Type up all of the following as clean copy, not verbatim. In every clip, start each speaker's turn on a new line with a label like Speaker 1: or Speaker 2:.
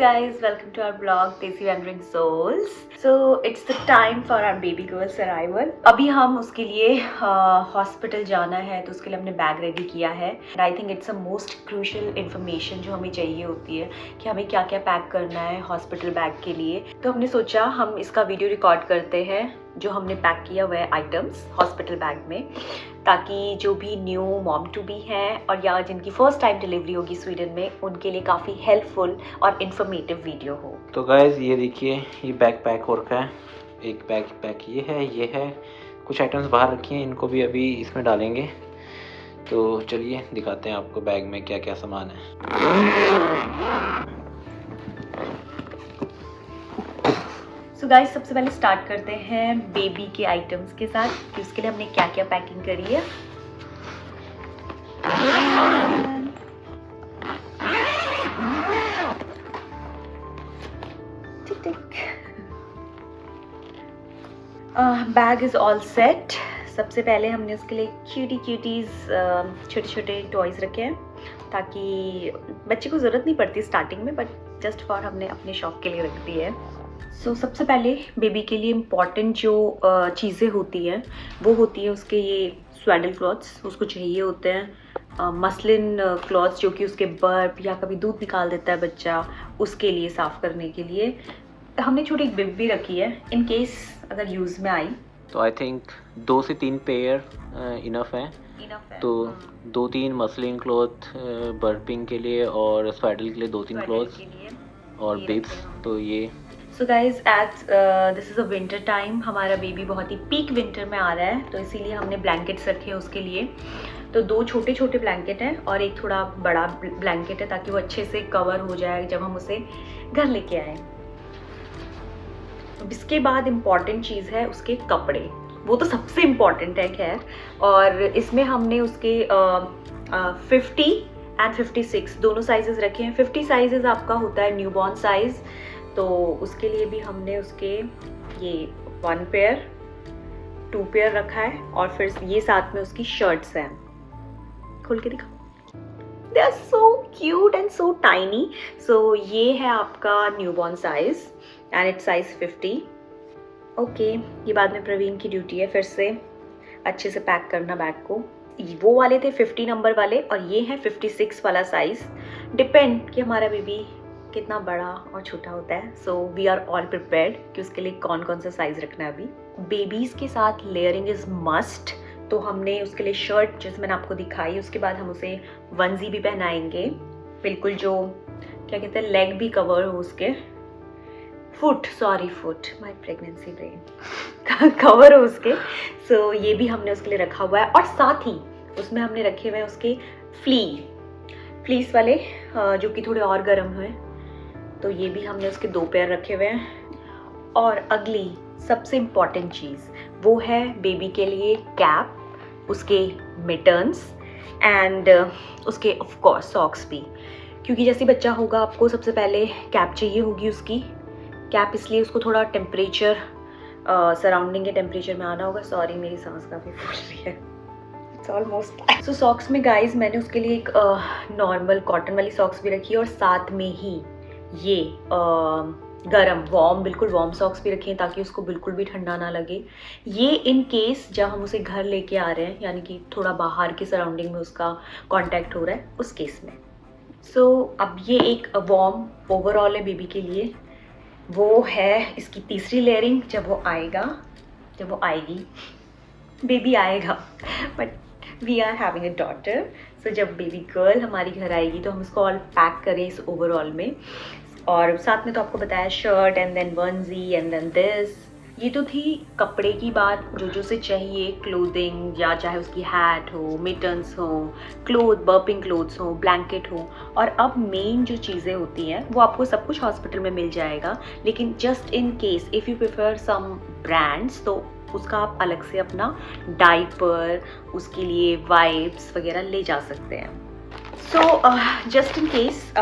Speaker 1: guys, welcome to our blog Desi Wandering Souls. So it's the time for our baby girl's arrival. अभी हम उसके लिए hospital जाना है तो उसके लिए हमने बैग रेडी किया है. I think it's a most crucial information जो हमें चाहिए होती है कि हमें क्या क्या पैक करना है हॉस्पिटल बैग के लिए. तो हमने सोचा हम इसका वीडियो रिकॉर्ड करते हैं जो हमने पैक किया हुआ है आइटम्स हॉस्पिटल बैग में, ताकि जो भी न्यू मॉम टू बी हैं और या जिनकी फर्स्ट टाइम डिलीवरी होगी स्वीडन में उनके लिए काफ़ी हेल्पफुल और इन्फॉर्मेटिव वीडियो हो.
Speaker 2: तो गाइज ये देखिए, ये बैग पैक हो रखा है. एक बैग पैक ये है. कुछ आइटम्स बाहर रखी हैं, इनको भी अभी इसमें डालेंगे. तो चलिए दिखाते हैं आपको बैग में क्या क्या सामान है.
Speaker 1: सो गाइस, सबसे पहले स्टार्ट करते हैं बेबी के आइटम्स के साथ कि उसके लिए हमने क्या क्या पैकिंग करी है. Bag is all set. सबसे पहले हमने उसके लिए क्यूटीज छोटे छोटे टॉयज रखे हैं ताकि बच्चे को ज़रूरत नहीं पड़ती स्टार्टिंग में, बट जस्ट फॉर हमने अपने शौक के लिए रख दी है. सो सबसे पहले बेबी के लिए इम्पॉर्टेंट जो चीज़ें होती हैं वो होती है उसके ये स्वेडल क्लॉथ्स उसको चाहिए होते हैं. मसलिन क्लॉथ्स जो कि उसके बर्प या कभी दूध निकाल देता है बच्चा, उसके लिए साफ़ करने के लिए. हमने छोटी एक बिब भी रखी है इन केस अगर यूज़ में आई.
Speaker 2: तो आई थिंक 2 से 3 पेयर इनफ है. तो 2-3 मसलिन क्लॉथ बर्पिंग के लिए और स्वेडल के लिए 2-3 क्लॉथ और बिब्स. तो ये
Speaker 1: so guys as this is a winter time, हमारा बेबी बहुत ही पीक विंटर में आ रहा है तो इसीलिए हमने ब्लैंकेट्स रखे हैं उसके लिए. तो 2 छोटे छोटे ब्लैंकेट हैं और एक थोड़ा बड़ा ब्लैंकेट है ताकि वो अच्छे से कवर हो जाए जब हम उसे घर लेके आए. इसके बाद इम्पॉर्टेंट चीज़ है उसके कपड़े. वो तो सबसे इम्पॉर्टेंट है खैर. और इसमें हमने उसके 50 एंड 56 दोनों साइजेस रखे हैं. 50 साइजेस आपका होता है न्यूबॉर्न साइज़, तो उसके लिए भी हमने उसके ये 1 पेयर 2 पेयर रखा है. और फिर ये साथ में उसकी शर्ट्स हैं. खोल के दिखाओ. They are so cute and so tiny. So ये है आपका newborn size and it's size 50. Okay, ये बाद में प्रवीण की ड्यूटी है फिर से अच्छे से पैक करना बैग को. वो वाले थे 50 नंबर वाले और ये है 56 वाला साइज़. डिपेंड कि हमारा बेबी कितना बड़ा और छोटा होता है. So we are all prepared कि उसके लिए कौन कौन सा साइज़ रखना है. अभी बेबीज़ के साथ लेयरिंग इज़ मस्ट. तो हमने उसके लिए शर्ट जैसे मैंने आपको दिखाई, उसके बाद हम उसे वंजी भी पहनाएंगे, बिल्कुल जो क्या कहते हैं लेग भी कवर हो उसके, foot my pregnancy brain cover हो उसके. सो ये भी हमने उसके लिए रखा हुआ है. और साथ ही उसमें हमने रखे हुए हैं उसके फ्लीस वाले जो कि थोड़े और गर्म हुए. तो ये भी हमने उसके 2 पेयर रखे हुए हैं. और अगली सबसे इम्पॉर्टेंट चीज़ वो है बेबी के लिए कैप, उसके मिटन्स एंड उसके ऑफ कोर्स सॉक्स भी, क्योंकि जैसे बच्चा होगा आपको सबसे पहले कैप चाहिए होगी उसकी. कैप इसलिए उसको थोड़ा टेम्परेचर सराउंडिंग के टेम्परेचर में आना होगा. सॉरी मेरी सांस काफ़ी फूल रही है. It's almost. सो सॉक्स में गाइज मैंने उसके लिए एक नॉर्मल कॉटन वाली सॉक्स भी रखी है और साथ में ही ये गरम बिल्कुल वार्म सॉक्स भी रखे हैं ताकि उसको बिल्कुल भी ठंडा ना लगे. ये इन केस जब हम उसे घर लेके आ रहे हैं यानी कि थोड़ा बाहर के सराउंडिंग में उसका कांटेक्ट हो रहा है उस केस में. सो अब ये एक वार्म ओवरऑल है बेबी के लिए. वो है इसकी तीसरी लेयरिंग. जब वो आएगी बेबी आएगा, but we are having a daughter. So जब बेबी गर्ल हमारी घर आएगी तो हम इसको ऑल पैक करें इस ओवरऑल में. और साथ में तो आपको बताया shirt and then onesie and then this. ये तो थी कपड़े की बात, जो से चाहिए क्लोथिंग, या चाहे उसकी हैट हो, मिटन्स हो, बर्पिंग क्लोथ्स हो, ब्लैंकेट हो. और अब मेन जो चीज़ें होती हैं वो आपको सब कुछ हॉस्पिटल में मिल जाएगा, लेकिन just in case if you prefer some brands तो उसका आप अलग से अपना डाइपर, उसके लिए वाइप्स वगैरह ले जा सकते हैं. So just in case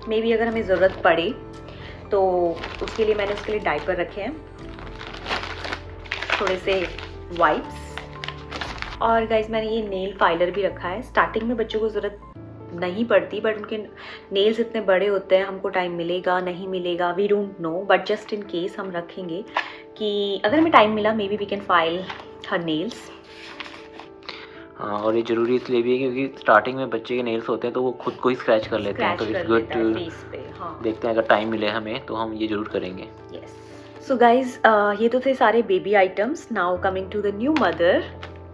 Speaker 1: may be अगर हमें ज़रूरत पड़े तो उसके लिए मैंने उसके लिए डाइपर रखे हैं, थोड़े से वाइप्स. और गाइज मैंने ये नेल फाइलर भी रखा है. स्टार्टिंग में बच्चों को ज़रूरत नहीं पड़ती, बट उनके नेल्स इतने बड़े होते हैं, हमको टाइम मिलेगा नहीं मिलेगा we don't know, but just in case हम रखेंगे कि अगर हमें टाइम मिला maybe we can file her nails.
Speaker 2: हाँ, और ये ज़रूरी इसलिए भी है क्योंकि स्टार्टिंग में बच्चे के नेल्स होते हैं तो वो खुद को ही स्क्रैच कर लेते हैं, तो इट्स गुड टू
Speaker 1: फेस पे। हाँ,
Speaker 2: देखते हैं अगर टाइम मिले हमें तो हम ये ज़रूर करेंगे।
Speaker 1: यस। सो गाइज, ये तो थे सारे baby items. Now coming to the new mother,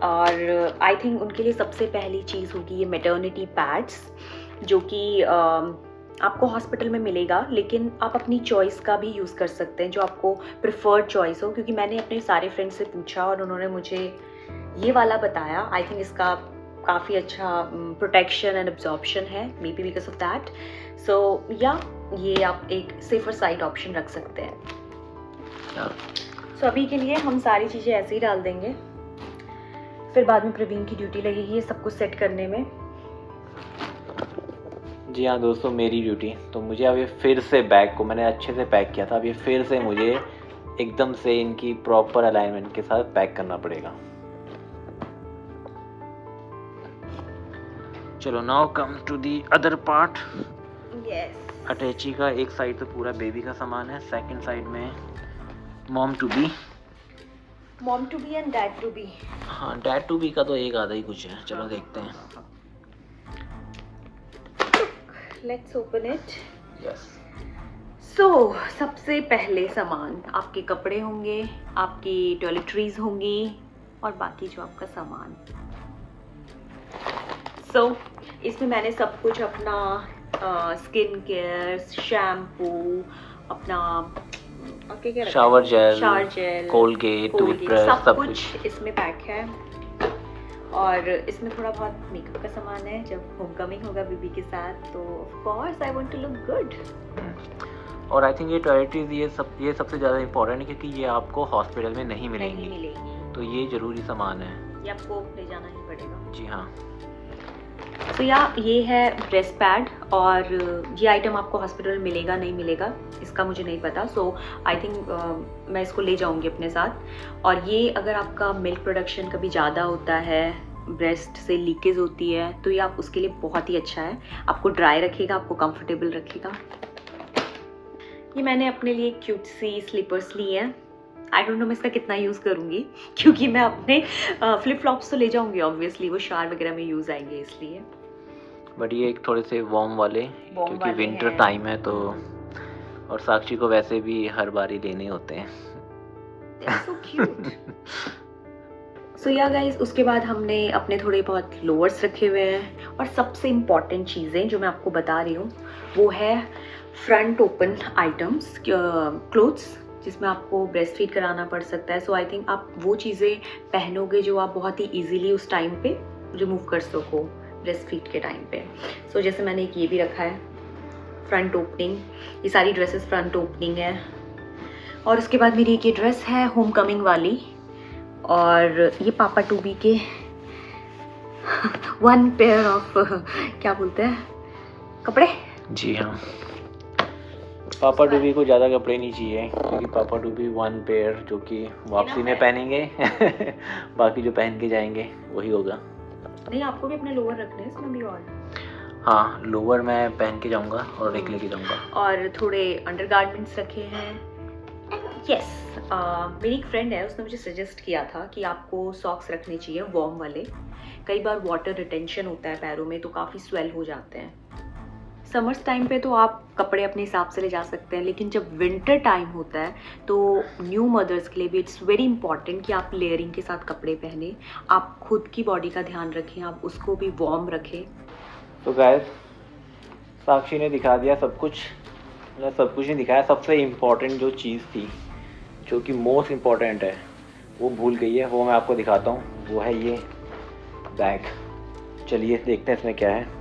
Speaker 1: और आई थिंक उनके लिए सबसे पहली चीज़ होगी ये मैटर्निटी पैड्स, जो कि आपको हॉस्पिटल में मिलेगा, लेकिन आप अपनी चॉइस का भी यूज़ कर सकते हैं, जो आपको प्रिफर्ड चॉइस हो। क्योंकि मैंने अपने सारे फ्रेंड्स से पूछा और उन्होंने मुझे ये वाला बताया। आई थिंक इसका काफ़ी अच्छा प्रोटेक्शन एंड एब्जॉर्प्शन है, maybe because of that. So या ये आप एक सेफर साइड ऑप्शन रख सकते हैं। सो अभी के लिए हम सारी चीज़ें ऐसे ही डाल देंगे, फिर बाद में प्रवीण की ड्यूटी लगेगी ये सब कुछ सेट करने में।
Speaker 2: जी हाँ दोस्तों, मेरी ड्यूटी तो मुझे अब ये फिर से बैग को मैंने अच्छे से पैक किया था, अब ये फिर से मुझे एकदम से इनकी प्रॉपर अलाइनमेंट के साथ पैक करना पड़ेगा। चलो now come to the other part.
Speaker 1: Yes.
Speaker 2: अटैची का एक साइड तो पूरा बेबी का सामान है, सेकंड साइड में mom to be and
Speaker 1: dad to be.
Speaker 2: हाँ, डैड टू बी का तो एक आधा ही कुछ है। चलो देखते हैं।
Speaker 1: Let's open it.
Speaker 2: यस।
Speaker 1: सो सबसे पहले सामान आपके कपड़े होंगे, आपकी टॉयलेटरीज होंगी और बाकी जो आपका सामान। सो इसमें मैंने सब कुछ अपना स्किन केयर, शैम्पू, अपना
Speaker 2: शावर जेल, कोलगेट, टूथब्रश,
Speaker 1: सब कुछ इसमें पैक है। और इसमें थोड़ा बहुत मेकअप का सामान है, जब होमकमिंग होगा बेबी के साथ तो of course I want to look good.
Speaker 2: और आई थिंक ये टॉयलेटरीज ये सबसे ज़्यादा इम्पोर्टेंट है क्योंकि ये आपको हॉस्पिटल में नहीं मिलेंगी, तो ये ज़रूरी सामान है,
Speaker 1: ये आपको ले जाना ही पड़ेगा।
Speaker 2: जी हाँ।
Speaker 1: तो ये है ब्रेस्ट पैड, और ये आइटम आपको हॉस्पिटल में मिलेगा नहीं मिलेगा इसका मुझे नहीं पता। सो आई थिंक मैं इसको ले जाऊंगी अपने साथ। और ये अगर आपका मिल्क प्रोडक्शन कभी ज़्यादा होता है, ब्रेस्ट से लीकेज होती है, तो ये आप उसके लिए बहुत ही अच्छा है, आपको ड्राई रखेगा, आपको कंफर्टेबल रखेगा। ये मैंने अपने लिए क्यूट सी स्लीपर्स ली हैं। आई डोंट नो मैं इसका कितना यूज़ करूँगी, क्योंकि मैं अपने फ्लिप फ्लॉप्स तो ले जाऊँगी ऑब्वियसली, वो शावर वगैरह में यूज़ आएंगे इसलिए।
Speaker 2: बट ये एक थोड़े से वार्म वाले क्योंकि विंटर टाइम है तो, और साक्षी को वैसे भी हर बार ही लेने होते हैं।
Speaker 1: so cute. So yeah guys, उसके बाद हमने अपने थोड़े बहुत लोअर्स रखे हुए हैं, और सबसे इम्पॉर्टेंट चीज़ें जो मैं आपको बता रही हूँ वो है फ्रंट ओपन आइटम्स, क्लोथ्स जिसमें आपको ब्रेस्ट फीड कराना पड़ सकता है। सो आई थिंक आप वो चीज़ें पहनोगे जो आप बहुत ही ईजीली उस टाइम पे रिमूव कर सको ब्रेस्ट फीड के टाइम पे। सो जैसे मैंने एक ये भी रखा है फ्रंट ओपनिंग, ये सारी ड्रेसेस फ्रंट ओपनिंग है। और उसके बाद मेरी एक ये ड्रेस है होम कमिंग वाली, और ये पापा टू बी के वन पेयर ऑफ क्या बोलते हैं कपड़े।
Speaker 2: जी हाँ, पापा टू बी को ज़्यादा कपड़े नहीं चाहिए क्योंकि पापा टू बी वन पेयर जो कि वापसी में पहनेंगे बाकी जो पहन के जाएंगे वही होगा।
Speaker 1: नहीं, आपको भी अपने लोअर रखने हैं इसमें भी। और
Speaker 2: हाँ, लोअर मैं पहन के जाऊंगा और एक लेके जाऊंगा, और
Speaker 1: थोड़े अंडरगारमेंट्स रखे हैं। यस, मेरी एक फ्रेंड है, उसने मुझे सजेस्ट किया था कि आपको सॉक्स रखने चाहिए वार्म वाले। कई बार वाटर रिटेंशन होता है पैरों में तो काफ़ी स्वेल हो जाते हैं। समर्स टाइम पे तो आप कपड़े अपने हिसाब से ले जा सकते हैं, लेकिन जब विंटर टाइम होता है तो न्यू मदर्स के लिए भी इट्स वेरी इंपॉर्टेंट कि आप लेयरिंग के साथ कपड़े पहने, आप खुद की बॉडी का ध्यान रखें, आप उसको भी वार्म रखें।
Speaker 2: तो गाइस, साक्षी ने दिखा दिया सब कुछ, मतलब सब कुछ नहीं दिखाया, सबसे इम्पोर्टेंट जो चीज़ थी जो कि मोस्ट इम्पॉर्टेंट है वो भूल गई है, वो मैं आपको दिखाता हूँ। वो है ये बैग। चलिए देखते हैं इसमें क्या है।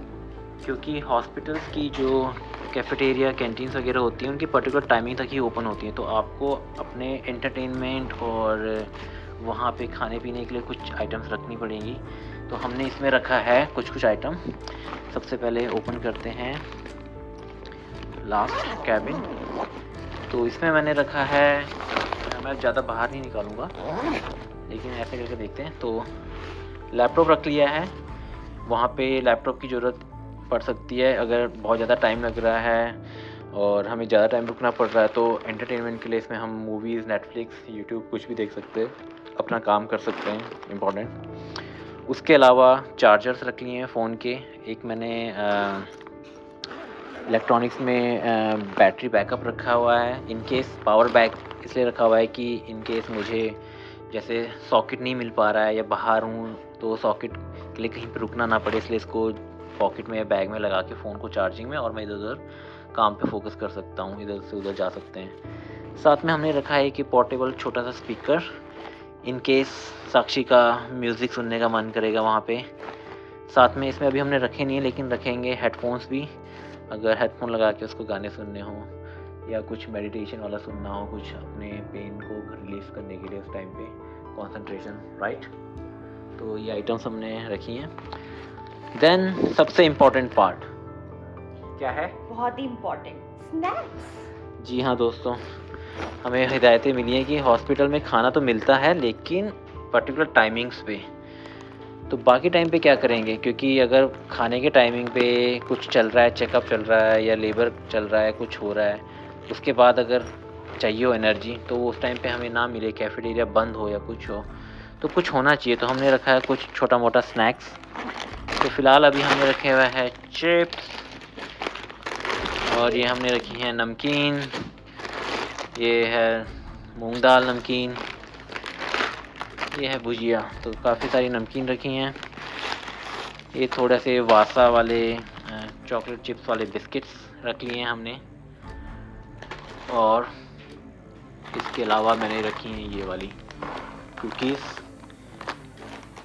Speaker 2: क्योंकि हॉस्पिटल्स की जो कैफेटेरिया कैंटीन्स वगैरह होती हैं उनकी पर्टिकुलर टाइमिंग तक ही ओपन होती हैं, तो आपको अपने एंटरटेनमेंट और वहाँ पे खाने पीने के लिए कुछ आइटम्स रखनी पड़ेंगी। तो हमने इसमें रखा है कुछ आइटम। सबसे पहले ओपन करते हैं लास्ट कैबिन। तो इसमें मैंने रखा है, मैं ज़्यादा बाहर नहीं निकालूँगा लेकिन ऐसे करके देखते हैं। तो लैपटॉप रख लिया है, वहाँ पे लैपटॉप की ज़रूरत पड़ सकती है। अगर बहुत ज़्यादा टाइम लग रहा है और हमें ज़्यादा टाइम रुकना पड़ रहा है तो एंटरटेनमेंट के लिए इसमें हम मूवीज़, नेटफ्लिक्स, यूट्यूब कुछ भी देख सकते हैं, अपना काम कर सकते हैं, इम्पॉर्टेंट। उसके अलावा चार्जर्स रख लिए हैं फ़ोन के। एक मैंने इलेक्ट्रॉनिक्स में बैटरी बैकअप रखा हुआ है, इन केस पावर बैक इसलिए रखा हुआ है कि इन केस मुझे जैसे सॉकेट नहीं मिल पा रहा है या बाहर हूँ तो सॉकेट के लिए कहीं पर रुकना ना पड़े, इसलिए इसको पॉकेट में या बैग में लगा के फ़ोन को चार्जिंग में, और मैं इधर उधर काम पे फोकस कर सकता हूँ, इधर से उधर जा सकते हैं। साथ में हमने रखा है कि पोर्टेबल छोटा सा स्पीकर, इन केस साक्षी का म्यूज़िक सुनने का मन करेगा वहाँ पे। साथ में इसमें अभी हमने रखे नहीं है लेकिन रखेंगे हेडफोन्स भी, अगर हेडफोन लगा के उसको गाने सुनने हो या कुछ मेडिटेशन वाला सुनना हो, कुछ अपने पेन को रिलीफ करने के लिए उस टाइम पे, कंसंट्रेशन, राइट। तो ये आइटम्स हमने रखी हैं। देन सबसे इम्पोर्टेंट पार्ट क्या है?
Speaker 1: बहुत ही इम्पोर्टेंट, स्नैक्स।
Speaker 2: जी हाँ दोस्तों, हमें हिदायतें मिली हैं कि हॉस्पिटल में खाना तो मिलता है लेकिन पर्टिकुलर टाइमिंग्स पे। तो बाकी टाइम पे क्या करेंगे, क्योंकि अगर खाने के टाइमिंग पे कुछ चल रहा है, चेकअप चल रहा है या लेबर चल रहा है, कुछ हो रहा है, उसके बाद अगर चाहिए हो एनर्जी तो उस टाइम पे हमें ना मिले, कैफेटेरिया बंद हो या कुछ हो, तो कुछ होना चाहिए। तो हमने रखा है कुछ छोटा मोटा स्नैक्स। तो फ़िलहाल अभी हमने रखे हुए हैं चिप्स, और ये हमने रखी है नमकीन, ये है मूंग दाल नमकीन, ये है भुजिया। तो काफ़ी सारी नमकीन रखी हैं। ये थोड़े से वासा वाले चॉकलेट चिप्स वाले बिस्किट्स रख लिए हैं हमने, और इसके अलावा मैंने रखी हैं ये वाली कुकीज़,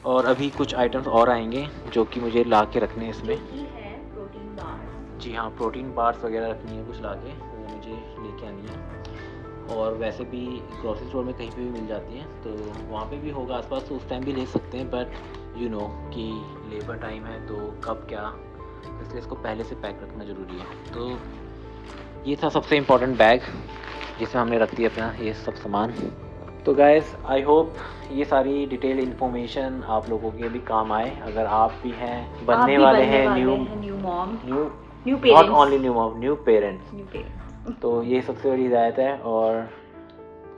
Speaker 2: और अभी कुछ आइटम्स और आएंगे जो कि मुझे ला के रखने हैं इसमें।
Speaker 1: Protein bar.
Speaker 2: जी हाँ, प्रोटीन बार्स वगैरह रखनी है कुछ ला के, वो मुझे लेके आनी है। और वैसे भी ग्रोसरी स्टोर में कहीं पे भी मिल जाती हैं, तो वहाँ पे भी होगा आसपास, तो उस टाइम भी ले सकते हैं। बट यू नो कि लेबर टाइम है तो कब क्या, इसलिए इसको पहले से पैक रखना ज़रूरी है। तो ये था सबसे इम्पोर्टेंट बैग जिसमें हमने रख दिया अपना ये सब सामान। तो गाइस, आई होप ये सारी डिटेल इन्फॉर्मेशन आप लोगों के भी काम आए। अगर आप भी हैं, बनने वाले हैं new
Speaker 1: mom, new
Speaker 2: not
Speaker 1: parents,
Speaker 2: only new mom, new parents, तो ये सबसे बड़ी हिदायत है। और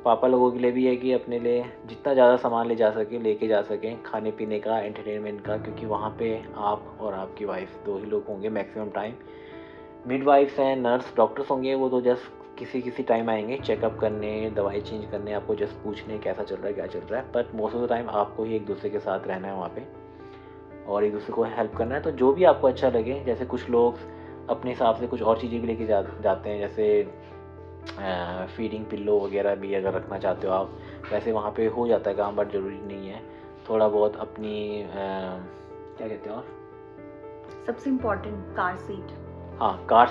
Speaker 2: पापा लोगों के लिए भी है कि अपने लिए जितना ज़्यादा सामान ले जा सकें, लेके जा सकें, खाने पीने का, एंटरटेनमेंट का, क्योंकि वहाँ पे आप और आपकी वाइफ दो ही लोग होंगे मैक्सिमम टाइम। मिडवाइफ्स हैं, नर्स, डॉक्टर्स होंगे, वो तो जस्ट किसी टाइम आएंगे चेकअप करने, दवाई चेंज करने, आपको जस्ट पूछने कैसा चल रहा है, क्या चल रहा है। But most of the time आपको ही एक दूसरे के साथ रहना है वहाँ पे और एक दूसरे को हेल्प करना है। तो जो भी आपको अच्छा लगे, जैसे कुछ लोग अपने हिसाब से कुछ और चीज़ें भी लेके जाते हैं, जैसे फीडिंग पिल्लो वगैरह भी अगर रखना चाहते हो आप, वैसे वहाँ पे हो जाता है काम, बट ज़रूरी नहीं है। थोड़ा बहुत अपनी क्या कहते हैं, और
Speaker 1: सबसे इम्पोर्टेंट कार सीट।
Speaker 2: हाँ, कार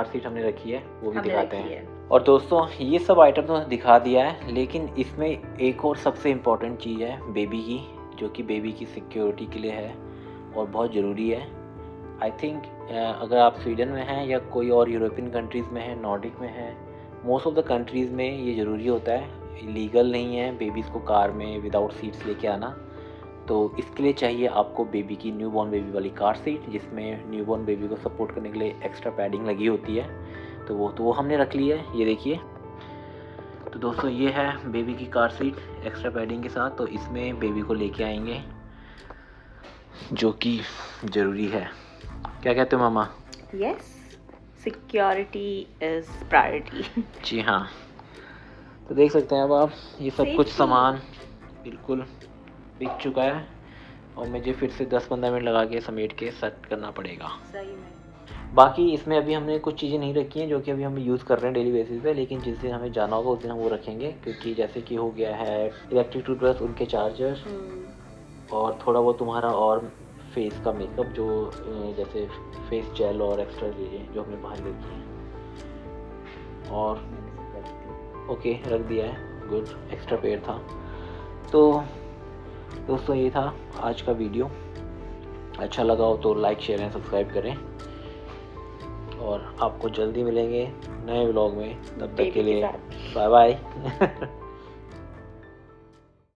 Speaker 2: सीट हमने रखी है, वो भी दिखाते हैं।
Speaker 1: है।
Speaker 2: और दोस्तों, ये सब आइटम तो दिखा दिया है, लेकिन इसमें एक और सबसे इम्पोर्टेंट चीज़ है बेबी की, जो कि बेबी की सिक्योरिटी के लिए है और बहुत ज़रूरी है। आई थिंक अगर आप स्वीडन में हैं या कोई और यूरोपियन कंट्रीज़ में हैं, नॉर्डिक में हैं, मोस्ट ऑफ द कंट्रीज़ में ये ज़रूरी होता है। इलीगल नहीं है बेबीज़ को कार में विदाउट सीट्स लेके आना। तो इसके लिए चाहिए आपको बेबी की, न्यूबॉर्न बेबी वाली कार सीट, जिसमें न्यूबॉर्न बेबी को सपोर्ट करने के लिए एक्स्ट्रा पैडिंग लगी होती है। तो वो हमने रख ली है, ये देखिए। तो दोस्तों, ये है बेबी की कार सीट एक्स्ट्रा पैडिंग के साथ। तो इसमें बेबी को लेके आएंगे, जो कि ज़रूरी है। क्या कहते हो मामा?
Speaker 1: Yes, security is priority.
Speaker 2: जी हाँ। तो देख सकते हैं अब आप, ये सब कुछ सामान बिल्कुल बिक चुका है और मुझे फिर से 10-15 मिनट लगा के समेट के सेट करना पड़ेगा।
Speaker 1: सही में।
Speaker 2: बाकी इसमें अभी हमने कुछ चीज़ें नहीं रखी हैं जो कि अभी हम यूज़ कर रहे हैं डेली बेसिस पे, लेकिन जिस दिन हमें जाना होगा उस दिन हम वो रखेंगे। क्योंकि जैसे कि हो गया है इलेक्ट्रिक टूथब्रश, उनके चार्जर, और थोड़ा बहुत तुम्हारा और फेस का मेकअप, जो जैसे फेस जेल और एक्स्ट्रा चीज़ें जो हमने बाहर रखी हैं। और ओके, रख दिया है, गुड, एक्स्ट्रा पेयर था। तो दोस्तों, ये था आज का वीडियो। अच्छा लगा हो तो लाइक, शेयर एंड सब्सक्राइब करें, और आपको जल्दी मिलेंगे नए व्लॉग में। तब तक के लिए बाय बाय।